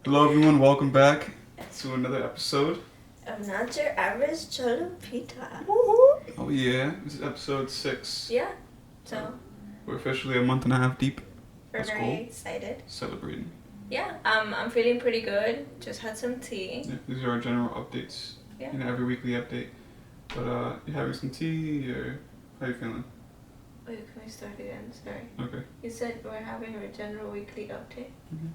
Hello everyone, welcome back to another episode. I'm not your average Chalupa. Oh yeah, this is episode 6. Yeah, so We're officially a month and a half deep. we're That's very cool. excited. Celebrating. Yeah, I'm feeling pretty good. Just had some tea. Yeah, these are our general updates. Yeah. Every weekly update. But you having some tea or how you feeling? Wait, can we start again? Sorry. Okay. You said we're having a general weekly update. Mm-hmm.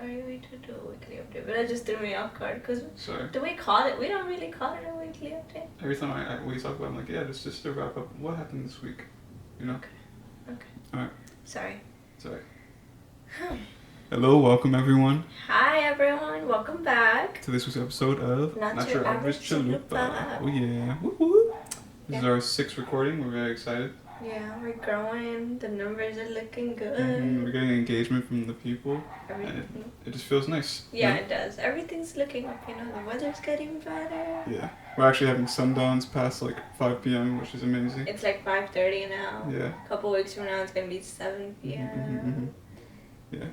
Are we to do a weekly update? But that just threw me off guard because Sorry. do we call it? We don't really call it a weekly update. Every time we talk about it, I'm like, yeah, just to wrap up what happened this week. You know? Okay. Alright. Sorry. Hello, welcome everyone Hi everyone, welcome back. to this week's episode of Not Your Average Chalupa. Oh yeah. Woo-hoo. This is our 6th recording. We're very excited. Yeah, we're growing. The numbers are looking good. We're getting engagement from the people. Everything. It just feels nice. Yeah, it does. Everything's looking up, the weather's getting better. Yeah. We're actually having sundowns past like 5 p.m., which is amazing. It's like 5:30 now. Yeah. A couple weeks from now, it's gonna be 7 p.m. Yeah.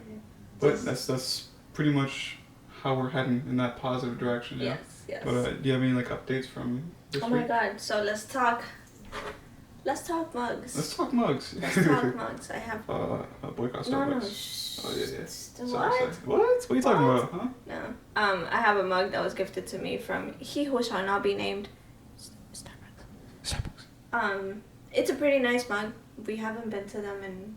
But that's pretty much how we're heading in that positive direction. Yeah? Yes. But do you have any like updates from this week? Oh my God! So let's talk mugs. Let's talk mugs. Let's talk mugs. I have. Boycott Starbucks. No. Oh yeah. What? Sorry. What? What are you talking about? Huh? No. I have a mug that was gifted to me from he who shall not be named. Starbucks. It's a pretty nice mug. We haven't been to them in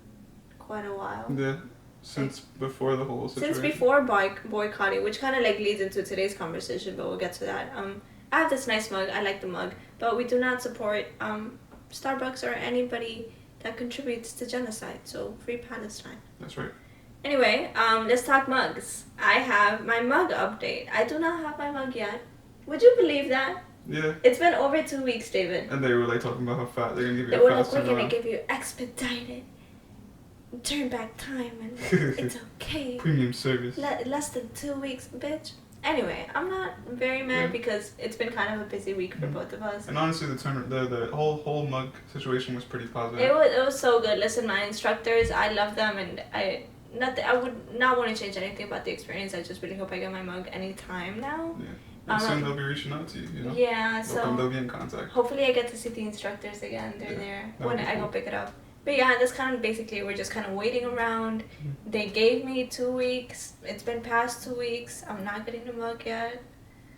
quite a while. Yeah. Since before the whole situation. Since before boycotting, which kind of like leads into today's conversation, but we'll get to that. I have this nice mug. I like the mug, but we do not support Starbucks or anybody that contributes to genocide. So free Palestine. That's right. Anyway, let's talk mugs. I have my mug update. I do not have my mug yet. Would you believe that? Yeah. It's been over 2 weeks, David. And they were like talking about how fast they're gonna give you They a were fast like, we're gonna turnaround. give you expedited turn back time and it's okay. Premium service. Less than 2 weeks, bitch. Anyway, I'm not very mad because it's been kind of a busy week for both of us. And honestly, the whole mug situation was pretty positive. It was so good. Listen, my instructors, I love them, and I would not want to change anything about the experience. I just really hope I get my mug anytime now. Yeah. And soon they'll be reaching out to you. You know. Yeah. So they'll be in contact. hopefully I get to see the instructors again. They're there when I go pick it up. But yeah, that's kind of basically, we're just kind of waiting around. They gave me 2 weeks. It's been past 2 weeks. I'm not getting the mug yet.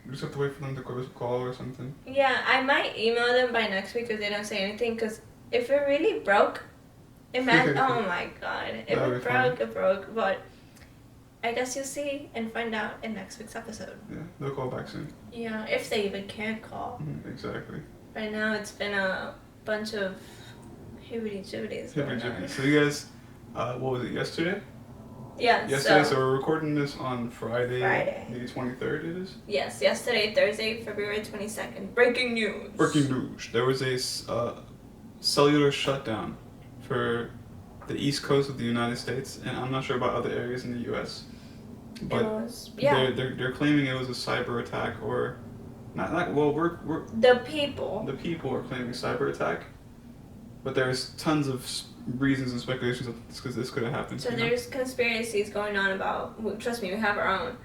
You just have to wait for them to give us a call or something. Yeah, I might email them by next week if they don't say anything. Because if it really broke, imagine, oh my God. If it broke, it broke. But I guess you'll see and find out in next week's episode. Yeah, they'll call back soon. Yeah, if they even can call. Exactly. Right now it's been a bunch of hibbity-jibbities. So you guys, what was it, yesterday? Yeah, Yesterday, so we're recording this on Friday. The 23rd it is? Yes, yesterday, Thursday, February 22nd. Breaking news. Breaking news. There was a cellular shutdown for the east coast of the United States, and I'm not sure about other areas in the U.S. But they're claiming it was a cyber attack, or not. Well, we're the people are claiming cyber attack, but there's tons of reasons and speculations because this could have happened. So there's conspiracies going on about. Trust me, we have our own.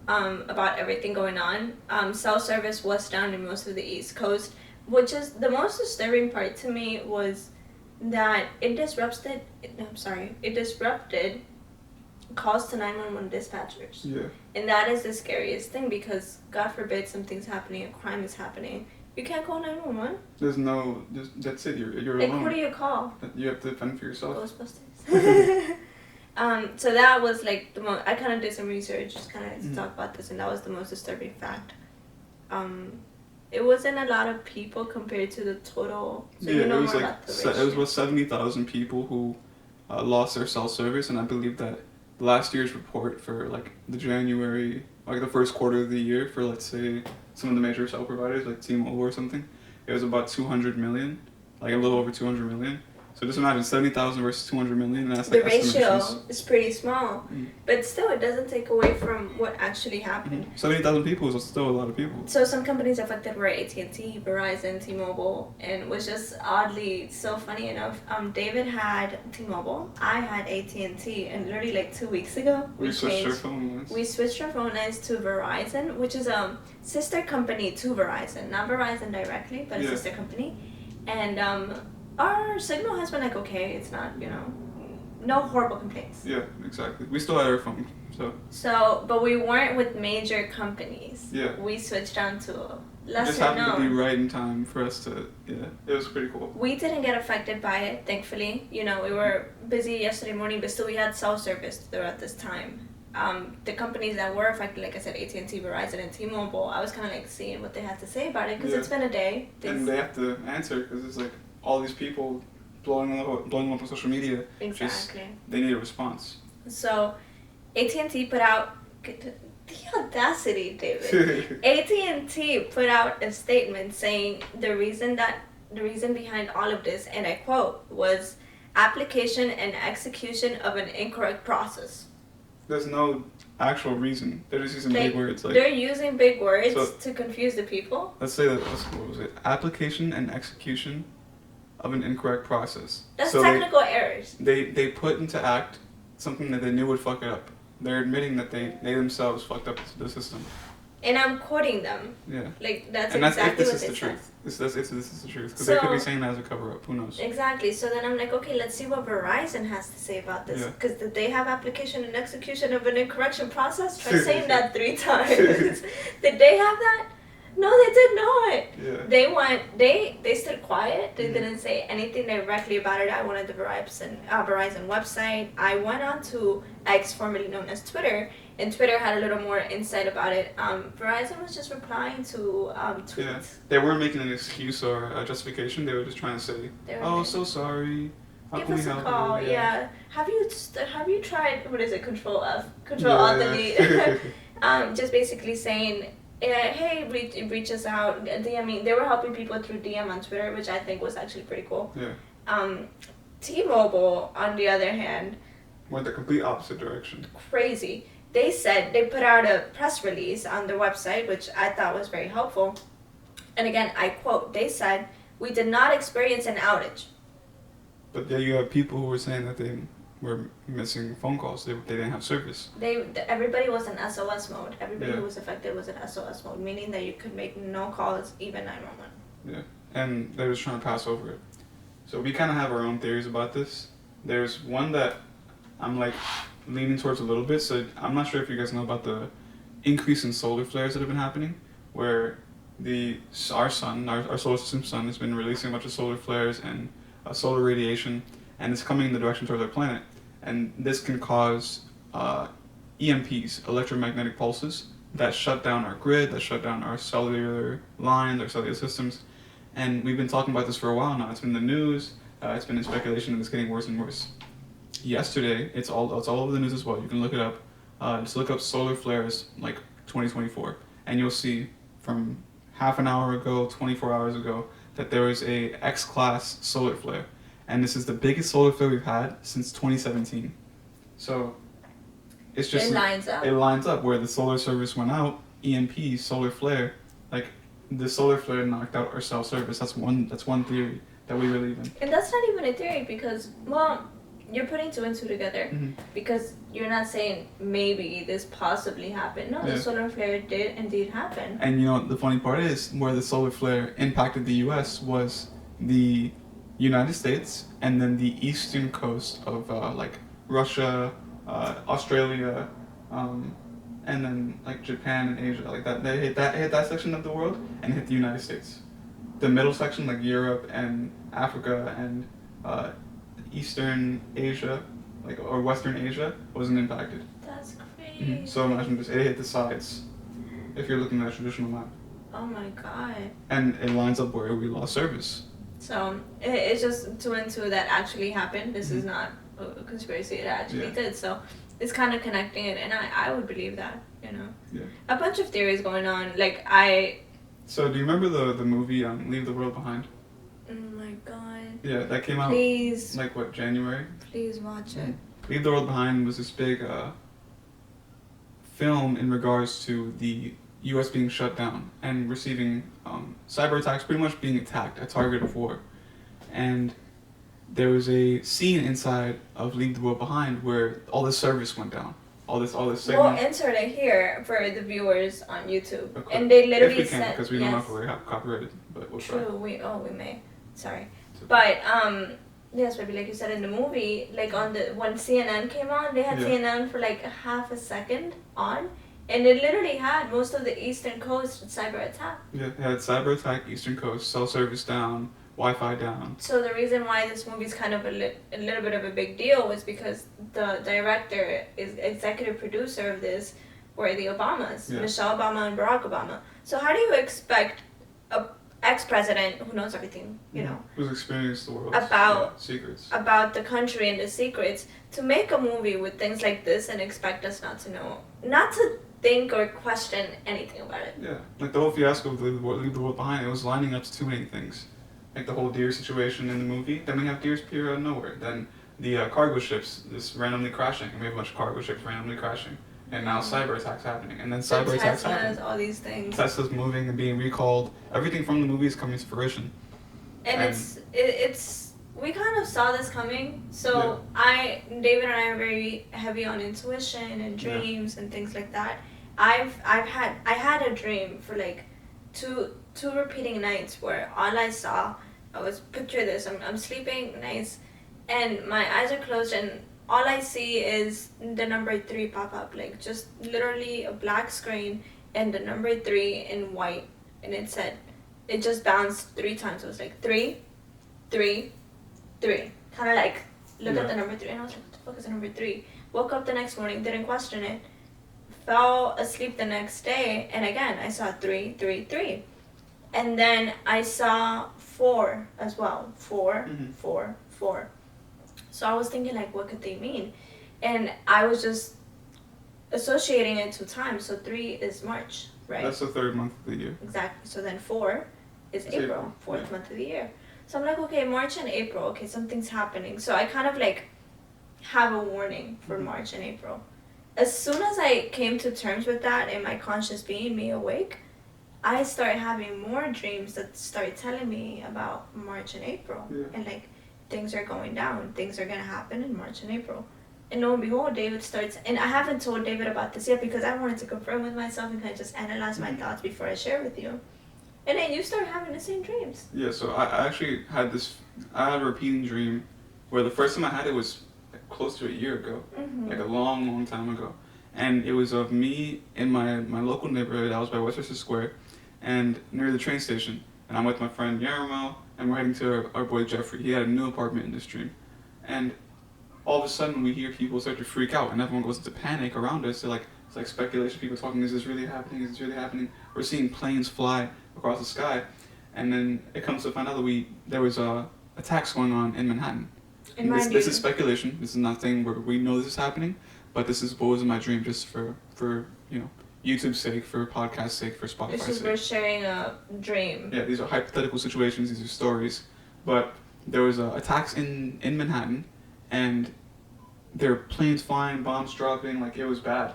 About everything going on. Cell service was down in most of the East Coast, which is the most disturbing part to me was that it disrupted calls to 911 dispatchers. Yeah. And that is the scariest thing because God forbid something's happening, a crime is happening. You can't call 911. That's it. You're like, alone. who do you call? You have to fend for yourself. Ghostbusters. So that was like the most. I kind of did some research, just kind of to talk about this, and that was the most disturbing fact. It wasn't a lot of people compared to the total. So yeah, you know it was more like about the it was about 70,000 people who lost their cell service, and I believe that last year's report for like the first quarter of the year for, let's say, some of the major cell providers like T-Mobile or something, it was about 200 million, like a little over 200 million. So just imagine 70,000 versus 200 million. And that's the ratio is pretty small, but still, it doesn't take away from what actually happened. 70,000 people is still a lot of people. So some companies affected were AT&T, Verizon, T-Mobile, and was just oddly so funny enough. David had T-Mobile, I had AT&T, and literally like 2 weeks ago we switched our phone lines. We switched our phone lines to Verizon, which is a sister company to Verizon, not Verizon directly, but a sister company, and our signal has been like okay. It's not, no horrible complaints. Yeah, exactly. We still had our phone, so but we weren't with major companies. Yeah. We switched down to lesser known. Just happened to be right in time for us to, it was pretty cool. We didn't get affected by it, thankfully. We were busy yesterday morning, but still we had cell service throughout this time. The companies that were affected, like I said, AT&T, Verizon, and T-Mobile, I was kind of like seeing what they had to say about it, because it's been a day. And they have to answer, because it's like all these people blowing up on social media. Exactly. They need a response. So AT&T put out, the audacity, David. AT&T put out a statement saying the reason behind all of this, and I quote, was application and execution of an incorrect process. There's no actual reason. They're just using big words. They're using big words to confuse the people. Let's say that, what was it? Application and execution of an incorrect process. That's technical errors. They put into act something that they knew would fuck it up. They're admitting that they themselves fucked up the system. And I'm quoting them. Yeah. Like, that's and exactly what they said. said. This is the truth. Because they could be saying that as a cover-up. Who knows? Exactly. So then I'm like, okay, let's see what Verizon has to say about this. Because did they have application and execution of an incorrection process? Try saying that 3 times. Did they have that? No, they did not. Yeah. They stood quiet. They didn't say anything directly about it. I went on the Verizon website. I went on to X, formerly known as Twitter, and Twitter had a little more insight about it. Verizon was just replying to tweets. Yeah. They weren't making an excuse or a justification. They were just trying to say, so sorry. How Give us a call. Yeah. Have you tried, what is it, Control F? Control Alt Delete. Just basically saying, hey, reach us out, DMing. They were helping people through DM on Twitter, which I think was actually pretty cool. Yeah. T-Mobile, on the other hand, went the complete opposite direction. Crazy. They said they put out a press release on their website, which I thought was very helpful. And again, I quote, they said, "We did not experience an outage." But there you have people who were saying that they were missing phone calls. They didn't have service. Everybody was in SOS mode. Everybody who was affected was in SOS mode, meaning that you could make no calls, even 911. Yeah, and they were just trying to pass over it. So we kind of have our own theories about this. There's one that I'm like leaning towards a little bit. So I'm not sure if you guys know about the increase in solar flares that have been happening, where our solar system sun has been releasing a bunch of solar flares and solar radiation, and it's coming in the direction towards our planet. And this can cause EMPs, electromagnetic pulses, that shut down our grid, that shut down our cellular lines, our cellular systems. And we've been talking about this for a while now. It's been in the news, it's been in speculation, and it's getting worse and worse. Yesterday, it's all over the news as well. You can look it up. Just look up solar flares like 2024, and you'll see from half an hour ago, 24 hours ago, that there was a X-class solar flare. And this is the biggest solar flare we've had since 2017. So it's just... It lines up where the solar service went out, EMP, solar flare, like the solar flare knocked out our cell service. That's one theory that we believe in. And that's not even a theory because, well, you're putting 2 and 2 together because you're not saying maybe this possibly happened. No, the solar flare did indeed happen. And you know, the funny part is where the solar flare impacted the U.S. was the United States and then the eastern coast of like Russia, Australia, and then like Japan and Asia, like that. They hit that section of the world and hit the United States. The middle section, like Europe and Africa and Eastern Asia, or Western Asia, wasn't impacted. That's crazy. So imagine this, it hit the sides, if you're looking at a traditional map. Oh my god. And it lines up where we lost service. So it's just 2 and 2 that actually happened. This is not a conspiracy, it actually did. So it's kind of connecting it, and I would believe that, you know. Yeah. A bunch of theories going on, So do you remember the movie Leave the World Behind? Oh my god. Yeah, that came out. Please. Like what, January? Please watch it. Leave the World Behind was this big film in regards to the U.S. being shut down and receiving cyber attacks, pretty much being attacked, a target of war. And there was a scene inside of Leave the World Behind where all the service went down. All this segment. We'll insert it here for the viewers on YouTube. Okay. And they literally if we can, because we don't know if we're copyrighted, but we'll try. True, we may. Sorry. But yes, maybe like you said in the movie, like when CNN came on, they had CNN for like half a second on, and it literally had most of the Eastern Coast cyber attack. Yeah, it had cyber attack, Eastern Coast, cell service down, Wi-Fi down. So the reason why this movie is kind of a little bit of a big deal was because the director is executive producer of this were the Obamas, Michelle Obama and Barack Obama. So how do you expect a ex-president who knows everything, you know, who's experienced the world secrets about the country and the secrets, to make a movie with things like this and expect us not to think or question anything about it? Yeah, like the whole fiasco of Leave the World Behind, it was lining up to too many things. Like the whole deer situation in the movie. Then we have deers appear out of nowhere. Then the cargo ships just randomly crashing, and we have a bunch of cargo ships randomly crashing. And now cyber attacks happening, and then cyber attacks happening. All these things. Tesla's moving and being recalled. Everything from the movie is coming to fruition. And it's we kind of saw this coming. So David and I are very heavy on intuition and dreams and things like that. I had a dream for like two repeating nights where all I saw, picture this, I'm sleeping nice, and my eyes are closed and all I see is the number 3 pop up, like just literally a black screen and the number 3 in white, and it just bounced 3 times. It was like 3, 3, 3. Kind of like look at the number 3, and I was like, what the fuck is the number 3? Woke up the next morning, didn't question it, fell asleep the next day, and again I saw 3, 3, 3, and then I saw 4 as well, 4, 4, 4. So I was thinking, like, what could they mean? And I was just associating it to time. So 3 is March, right? That's the 3rd month of the year. Exactly. So then 4 is April, 4th month of the year. So I'm like, okay, March and April. Okay, something's happening. So I kind of like have a warning for March and April. As soon as I came to terms with that and my conscious being, me awake, I started having more dreams that started telling me about March and April. Yeah. And like, things are going down. Things are going to happen in March and April. And lo and behold, David starts, and I haven't told David about this yet because I wanted to confirm with myself and kind of just analyze my thoughts before I share with you. And then you start having the same dreams. Yeah, so I actually had I had a repeating dream where the first time I had it was close to a year ago, like a long, long time ago. And it was of me in my local neighborhood. I was by Westchester Square and near the train station. And I'm with my friend Yarmo, and we're heading to our boy Jeffrey. He had a new apartment in this dream. And all of a sudden we hear people start to freak out and everyone goes into panic around us. It's like speculation, people talking, is this really happening? Is this really happening? We're seeing planes fly across the sky. And then it comes to find out that there was attacks going on in Manhattan. And this is speculation. This is nothing where we know this is happening, but this is what was in my dream, just for YouTube's sake, for podcast's sake, for Spotify's sake. We're sharing a dream. Yeah, these are hypothetical situations, these are stories. But there was attacks in Manhattan, and there were planes flying, bombs dropping, like it was bad.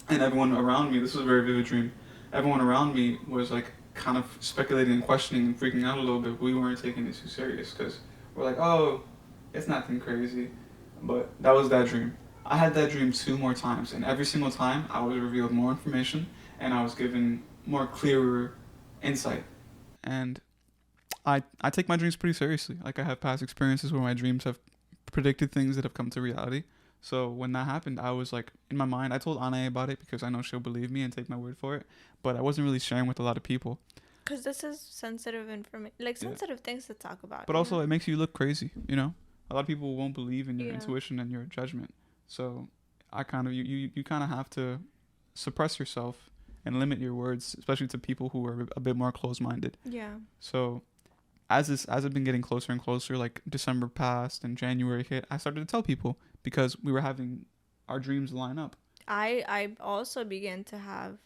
And everyone around me, this was a very vivid dream, everyone around me was like kind of speculating and questioning and freaking out a little bit. We weren't taking it too serious because we're like, oh, it's nothing crazy. But that was that dream. I had that dream 2 more times, and every single time I was revealed more information and I was given more clearer insight. And I take my dreams pretty seriously. Like, I have past experiences where my dreams have predicted things that have come to reality. So when that happened, I was like, in my mind, I told Anna about it because I know she'll believe me and take my word for it, but I wasn't really sharing with a lot of people. Because this is sensitive information, like sensitive things to talk about. But also, it makes you look crazy, you know? A lot of people won't believe in your intuition and your judgment. So I kind of, you kind of have to suppress yourself and limit your words, especially to people who are a bit more closed-minded. Yeah. So as it's been getting closer and closer, like December passed and January hit, I started to tell people because we were having our dreams line up. I also began to have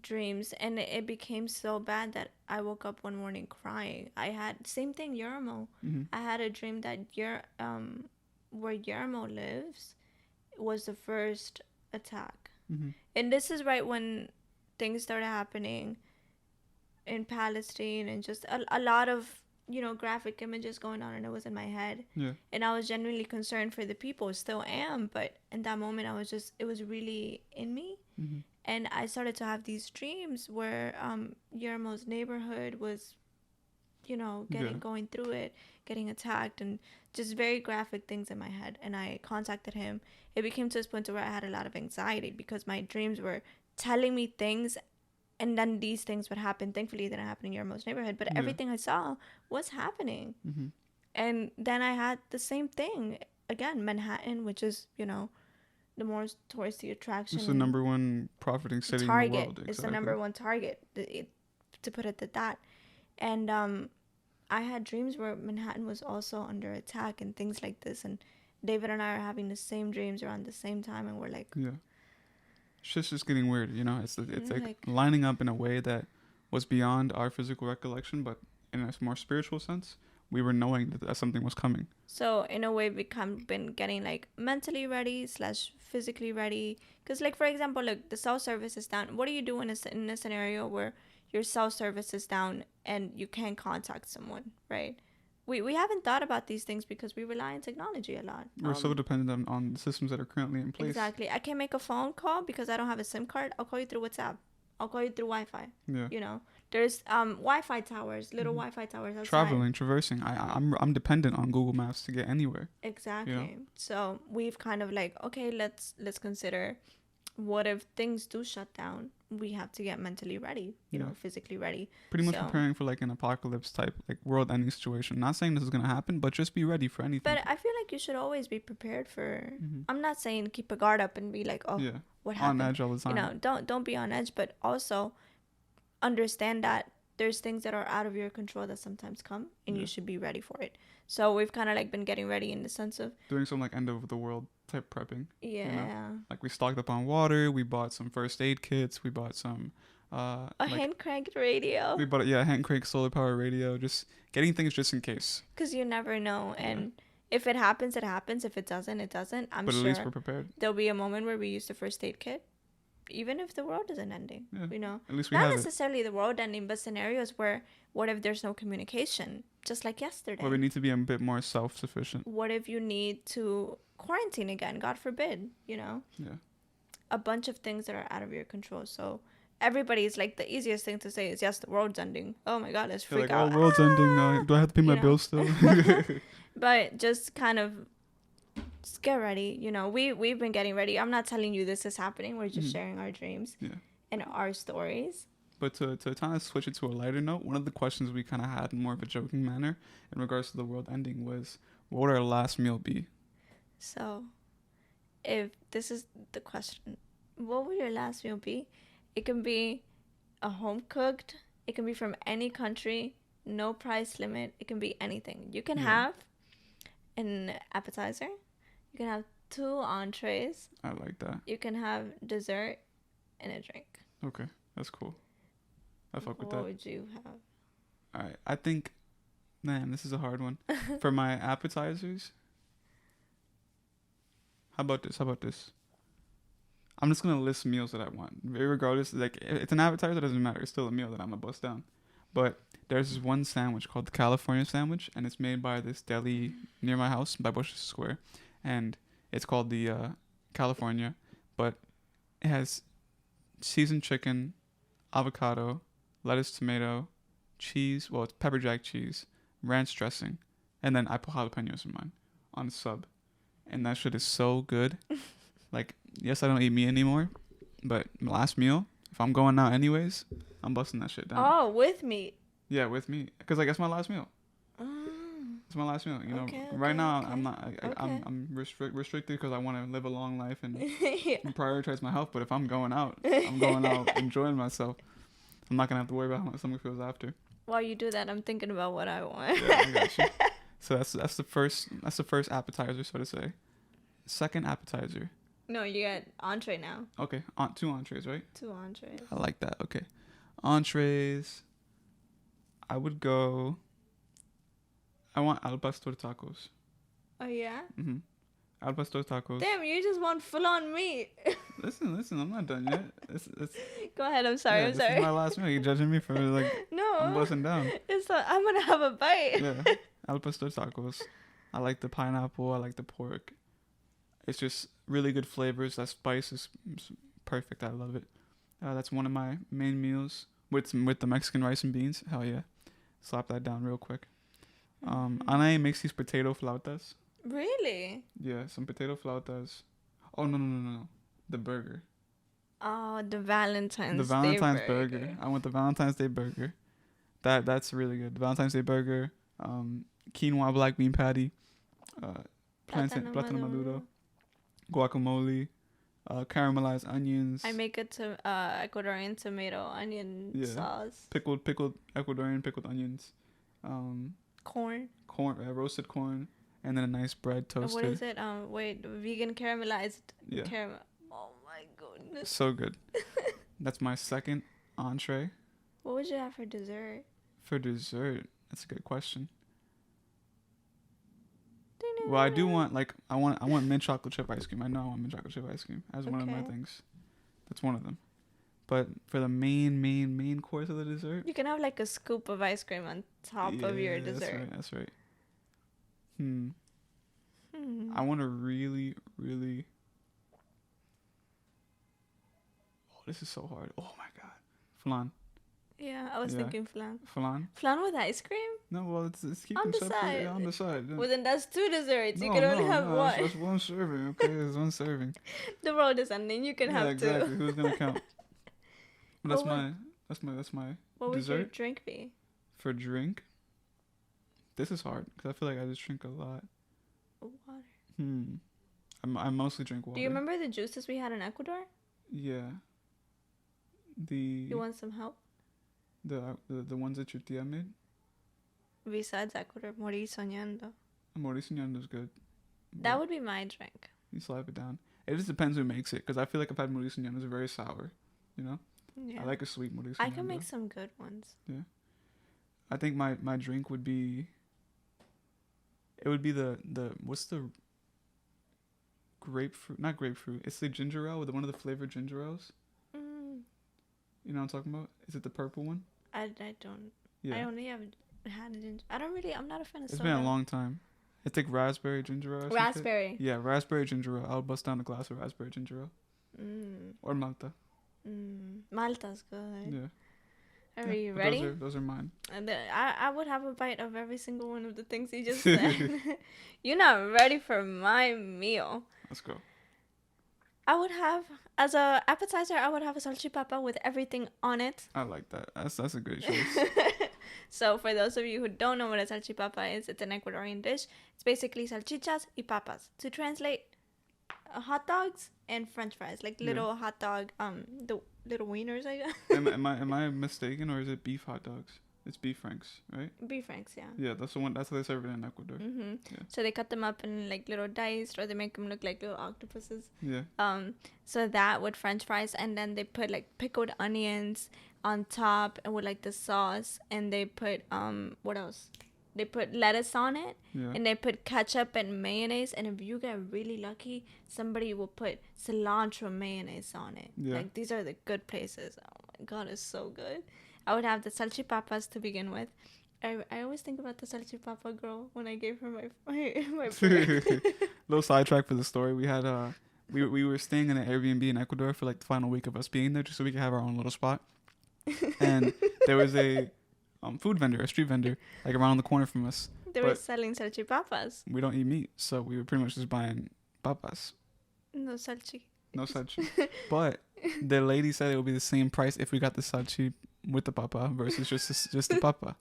dreams, and it became so bad that I woke up one morning crying. I had same thing, Yermo. I had a dream that where Yermo lives was the first attack. And this is right when things started happening in Palestine, and just a lot of, you know, graphic images going on, and it was in my head. Yeah. And I was genuinely concerned for the people, still am, but in that moment I was just, it was really in me. And I started to have these dreams where Yermo's neighborhood was, you know, going through it, getting attacked, and just very graphic things in my head. And I contacted him. It became to this point where I had a lot of anxiety because my dreams were telling me things, and then these things would happen. Thankfully, it didn't happen in Yermo's neighborhood, but everything I saw was happening. And then I had the same thing again, Manhattan, which is, you know, the more touristy attraction. It's the number one profiting city in the world. Exactly. It's the number one target, to put it at that. And I had dreams where Manhattan was also under attack and things like this. And David and I are having the same dreams around the same time, and we're like, yeah, shit's just getting weird. You know, it's like lining up in a way that was beyond our physical recollection, but in a more spiritual sense, we were knowing that something was coming. So in a way, been getting like mentally ready / physically ready. Because like, for example, like the cell service is down. What do you do in a scenario where your cell service is down and you can't contact someone, right? We haven't thought about these things because we rely on technology a lot. We're so dependent on the systems that are currently in place. Exactly. I can't make a phone call because I don't have a SIM card. I'll call you through WhatsApp. I'll call you through Wi-Fi. Yeah. You know, there's Wi-Fi towers, little Wi-Fi towers outside. Traveling, traversing. I'm dependent on Google Maps to get anywhere. Exactly. You know? So we've kind of like, okay, let's consider, what if things do shut down? We have to get mentally ready, you know, physically ready. Pretty much preparing for like an apocalypse type, like world-ending situation. Not saying this is gonna happen, but just be ready for anything. But I feel like you should always be prepared for. I'm not saying keep a guard up and be like, oh, what happened? On edge all the time. You know, don't be on edge, but also understand that there's things that are out of your control that sometimes come, and you should be ready for it. So we've kind of like been getting ready in the sense of doing some like end of the world type prepping. Yeah. You know? Like we stocked up on water. We bought some first aid kits. We bought some hand cranked radio. We bought hand cranked solar power radio. Just getting things just in case. Because you never know, and if it happens, it happens. If it doesn't, it doesn't. But at least we're prepared. There'll be a moment where we use the first aid kit, even if the world isn't ending. You know, at least we not have necessarily the world ending, but scenarios where, what if there's no communication, just like yesterday? Where we need to be a bit more self-sufficient. What if you need to quarantine again? God forbid. You know. Yeah. A bunch of things that are out of your control. So everybody's like, the easiest thing to say is, yes, the world's ending. Oh my God, let's freak out. Oh, world's ending. Do I have to pay my bills still? But just kind of just get ready. You know, we've been getting ready. I'm not telling you this is happening. We're just sharing our dreams and our stories. But to kind of switch it to a lighter note, one of the questions we kind of had in more of a joking manner in regards to the world ending was, what would our last meal be? So, if this is the question, what would your last meal be? It can be a home cooked. It can be from any country. No price limit. It can be anything. You can have an appetizer. You can have 2 entrees. I like that. You can have dessert and a drink. Okay, that's cool. I fuck with that. What would you have? All right, I think, man, this is a hard one. For my appetizers, how about this? I'm just gonna list meals that I want. Regardless, like, if it's an appetizer, it doesn't matter. It's still a meal that I'm gonna bust down. But there's this one sandwich called the California sandwich, and it's made by this deli near my house by Bush Square, and it's called the California, but it has seasoned chicken, avocado, lettuce, tomato, cheese. Well, it's pepper jack cheese, ranch dressing, and then I put jalapenos in mine on sub, and that shit is so good. Like, yes, I don't eat meat anymore, but my last meal, if I'm going out anyways, I'm busting that shit down. Oh, with meat. Yeah, with meat, because like that's my last meal. It's my last meal. You know, right now I'm not. I'm restricted because I want to live a long life and prioritize my health. But if I'm going out, I'm going out enjoying myself. I'm not gonna have to worry about how my stomach feels after. While you do that, I'm thinking about what I want. Yeah, I got you. So that's the first appetizer, so to say. Second appetizer, No, you get entree now. Okay, 2 entrees, right? 2 entrees. I like that. Okay, entrees. I would go. I want al pastor tacos. Oh yeah. Al pastor tacos. Damn, you just want full on meat. Listen. I'm not done yet. Go ahead. I'm sorry. This is my last meal. You judging me for like? No. I'm busting down. I'm gonna have a bite. Yeah, al pastor tacos. I like the pineapple. I like the pork. It's just really good flavors. That spice is perfect. I love it. That's one of my main meals with the Mexican rice and beans. Hell yeah. Slap that down real quick. Ana makes these potato flautas. Really? Yeah, some potato flautas. Oh, no. The burger. Oh, the Valentine's Day burger. I want the Valentine's Day burger. That's really good. The Valentine's Day burger. Quinoa black bean patty. Plátano maduro. Guacamole. Caramelized onions. I make it to Ecuadorian tomato onion sauce. Pickled Ecuadorian pickled onions. Corn, roasted corn, and then a nice bread toasted. What is it? Vegan caramelized caramel. Oh my goodness. So good. That's my second entree. What would you have for dessert? For dessert, that's a good question. Well, I do want I want mint chocolate chip ice cream. I know I want mint chocolate chip ice cream as one of my things. That's one of them. But for the main course of the dessert, you can have like a scoop of ice cream on top of your dessert. That's right. I want to really. Oh, this is so hard. Oh my god, flan. Yeah, I was thinking flan. Flan with ice cream? No, well, it's keeping on the side. On the side. Yeah. Well, then that's 2 desserts. You can only have one. That's 1 serving. Okay, it's 1 serving. The world is ending. You can have exactly. 2. Who's gonna count? That's my what dessert. Would your drink be? For drink, this is hard because I feel like I just drink a lot. Water. I mostly drink water. Do you remember the juices we had in Ecuador? Yeah. You want some help? The ones that your tia made? Besides Ecuador, Morir Soñando. Morir Soñando is good. That would be my drink. You slap it down. It just depends who makes it, because I feel like I've had Morir Soñando. It's very sour, you know? Yeah. I like a sweet Morir Soñando. I can make some good ones. Yeah. I think my drink would be... It would be the what's the... Grapefruit... Not grapefruit. It's the ginger ale, one of the flavored ginger ales. You know what I'm talking about? Is it the purple one? I don't. Yeah. I only have had ginger. I'm not a fan of soda. It's been a long time. It's like raspberry ginger ale. Raspberry. Yeah, raspberry ginger ale. I'll bust down a glass of raspberry ginger ale. Or Malta. Malta's good. Yeah. Are you ready? Those are mine. And I would have a bite of every single one of the things you just said. You're not ready for my meal. Let's go. I would have, as a appetizer, I would have a salchipapa with everything on it. I like that. That's a good choice. So for those of you who don't know what a salchipapa is, it's an Ecuadorian dish. It's basically salchichas y papas. To translate, hot dogs and French fries, like little hot dog, the little wieners, I guess. am I mistaken, or is it beef hot dogs? It's beef franks, right? Beef franks, yeah. Yeah, that's the one. That's how they serve it in Ecuador. Yeah. So they cut them up in like little diced, or they make them look like little octopuses. Yeah. So that with French fries, and then they put like pickled onions on top, and with like the sauce, and they put what else? They put lettuce on it, and they put ketchup and mayonnaise. And if you get really lucky, somebody will put cilantro mayonnaise on it. Yeah. Like these are the good places. Oh my god, it's so good. I would have the salchipapas to begin with. I always think about the salchipapa girl when I gave her my Little sidetrack for the story. We had we were staying in an Airbnb in Ecuador for like the final week of us being there, just so we could have our own little spot. And there was a food vendor, a street vendor, like around the corner from us. They were selling salchipapas. We don't eat meat, so we were pretty much just buying papas. No salchi. But the lady said it would be the same price if we got the salchi with the papa versus just the papa.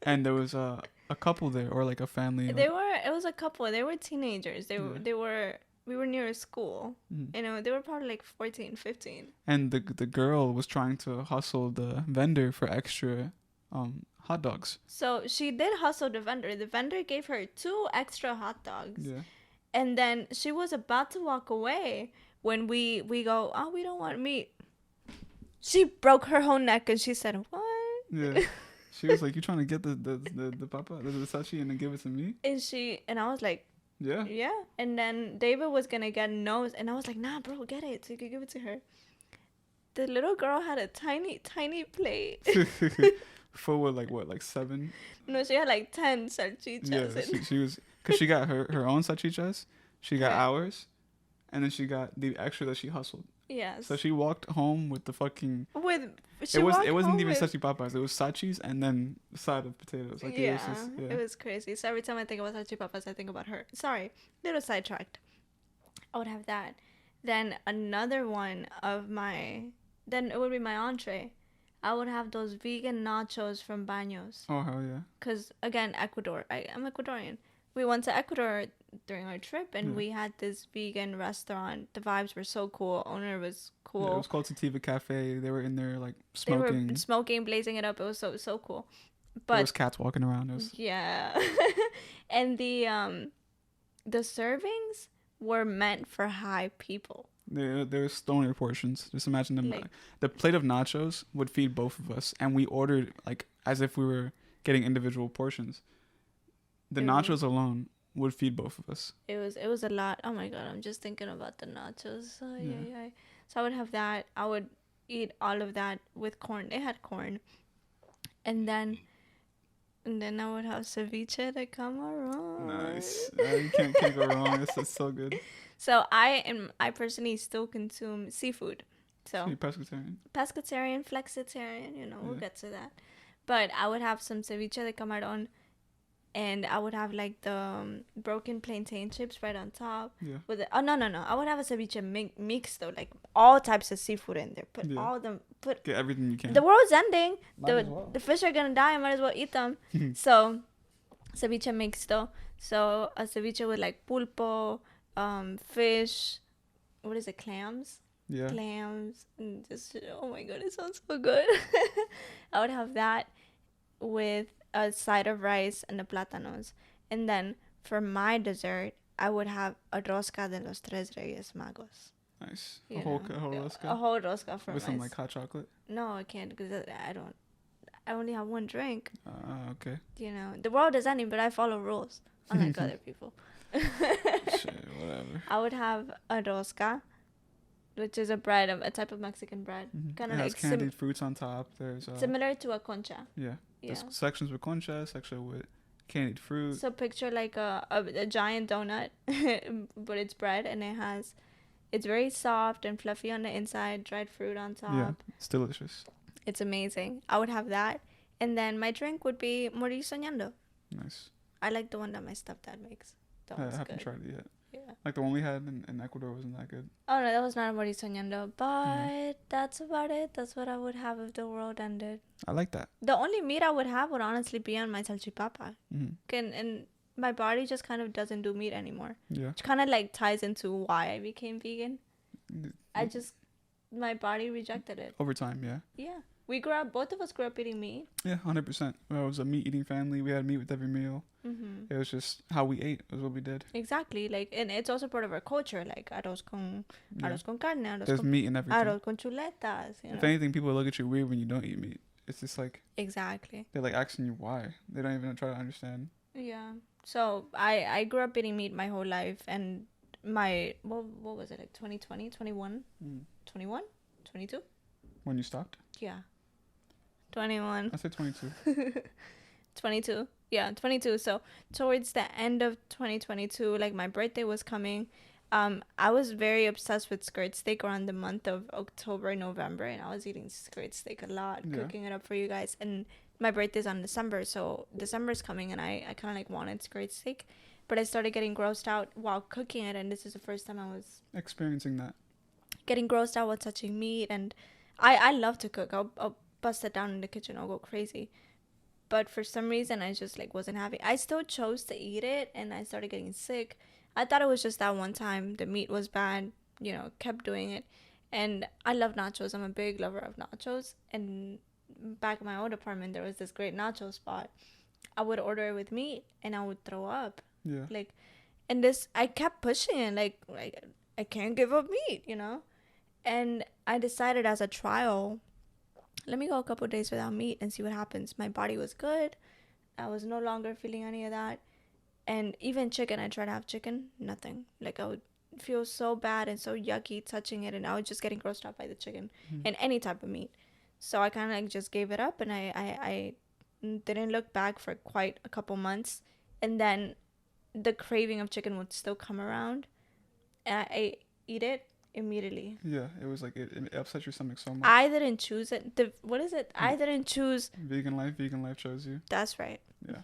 And there was a couple there, or like a family. It was a couple. They were teenagers. We were near a school. You know, they were probably like 14, 15. And the girl was trying to hustle the vendor for extra hot dogs. So she did hustle the vendor. The vendor gave her 2 extra hot dogs. Yeah. And then she was about to walk away when we go, oh, we don't want meat. She broke her whole neck and she said, what? Yeah. She was like, you trying to get the papa, the sachi, and then give it to me? And I was like, yeah. And then David was gonna get nose, and I was like, nah, bro, get it so you can give it to her. The little girl had a tiny plate. Full with like 7? No, she had like 10 salchichas. Yeah, she was, because she got her own salchichas, she got ours, and then she got the extra that she hustled. Yes. So she walked home with the fucking. It wasn't even sachi papas. It was sachis and then a side of potatoes. Like it was crazy. So every time I think about sachi papas, I think about her. Sorry, little sidetracked. I would have that. Then another one of my. Then it would be my entree. I would have those vegan nachos from Baños. Oh hell yeah! Because again, Ecuador. I'm Ecuadorian. We went to Ecuador during our trip, and we had this vegan restaurant. The vibes were so cool. Owner was cool. Yeah, it was called Sativa Cafe. They were in there like smoking. They were smoking, blazing it up. It was so cool. But there was cats walking around. Yeah, and the servings were meant for high people. There were stoner portions. Just imagine them. Like, the plate of nachos would feed both of us, and we ordered like as if we were getting individual portions. The nachos alone would feed both of us. It was a lot. Oh my god, I'm just thinking about the nachos. Yeah. So I would have that. I would eat all of that with corn. They had corn, and then I would have ceviche de camarón. Nice. You can't go wrong. It's so good. So I personally still consume seafood. So you're pescatarian, flexitarian. We'll get to that. But I would have some ceviche de camarón. And I would have like the broken plantain chips right on top. Yeah. With it. Oh no! I would have a ceviche mix though, like all types of seafood in there. Put all of them. Get everything you can. The world's ending. The fish are gonna die. I might as well eat them. So, ceviche mixto. So a ceviche with like pulpo, fish. What is it? Clams. Yeah. Clams. And just oh my god, it sounds so good. I would have that with a side of rice and the plátanos. And then for my dessert, I would have a rosca de los tres reyes magos. Nice. A whole rosca? A whole rosca for with some like hot chocolate? No, I can't because I only have one drink. Okay. The world is ending, but I follow rules, unlike other people. Shit, whatever. I would have a rosca, which is a bread, a type of Mexican bread. Kind of like candied fruits on top. There's similar to a concha. Yeah. There's sections with concha, section with candied fruit. So picture like a giant donut, but it's bread and it's very soft and fluffy on the inside, dried fruit on top. Yeah, it's delicious. It's amazing. I would have that. And then my drink would be Morir Soñando. Nice. I like the one that my stepdad makes. I haven't tried it yet. Yeah. Like the one we had in Ecuador wasn't that good. Oh no, that was not Morir Soñando. But that's about it. That's what I would have if the world ended. I like that. The only meat I would have would honestly be on my salchipapa. And my body just kind of doesn't do meat anymore. Yeah. Which kind of like ties into why I became vegan. My body rejected it. Over time, yeah. Yeah. Both of us grew up eating meat. Yeah, 100%. It was a meat-eating family. We had meat with every meal. It was just how we ate. It was what we did. Exactly. And it's also part of our culture. Like arroz con carne. There's meat in everything. Arroz con chuletas. If anything, people look at you weird when you don't eat meat. It's just like... Exactly. They're like asking you why. They don't even try to understand. Yeah. So I grew up eating meat my whole life. And what was it? Like 2020, 21? 21? 22? When you stopped? Yeah. 21. I said 22. 22. Yeah, 22. So towards the end of 2022, like my birthday was coming. I was very obsessed with skirt steak around the month of October, November, and I was eating skirt steak a lot, cooking it up for you guys. And my birthday's on December, so December's coming, and I kind of like wanted skirt steak, but I started getting grossed out while cooking it, and this is the first time I was experiencing that. Getting grossed out while touching meat, and I love to cook. I'll bust it down in the kitchen. I'll go crazy. But for some reason, I just like wasn't happy. I still chose to eat it, and I started getting sick. I thought it was just that one time. The meat was bad, kept doing it. And I love nachos. I'm a big lover of nachos. And back in my old apartment, there was this great nacho spot. I would order it with meat, and I would throw up. Yeah. And I kept pushing it. I can't give up meat, you know? And I decided as a trial, let me go a couple days without meat and see what happens. My body was good. I was no longer feeling any of that. And even chicken, I tried to have chicken, nothing. Like I would feel so bad and so yucky touching it, and I was just getting grossed out by the chicken and any type of meat. So I kind of like just gave it up, and I didn't look back for quite a couple months. And then the craving of chicken would still come around, and I eat it immediately. Yeah, it was like it upset your stomach so much. I didn't choose it. What is it? I didn't choose. Vegan life chose you. That's right. Yeah.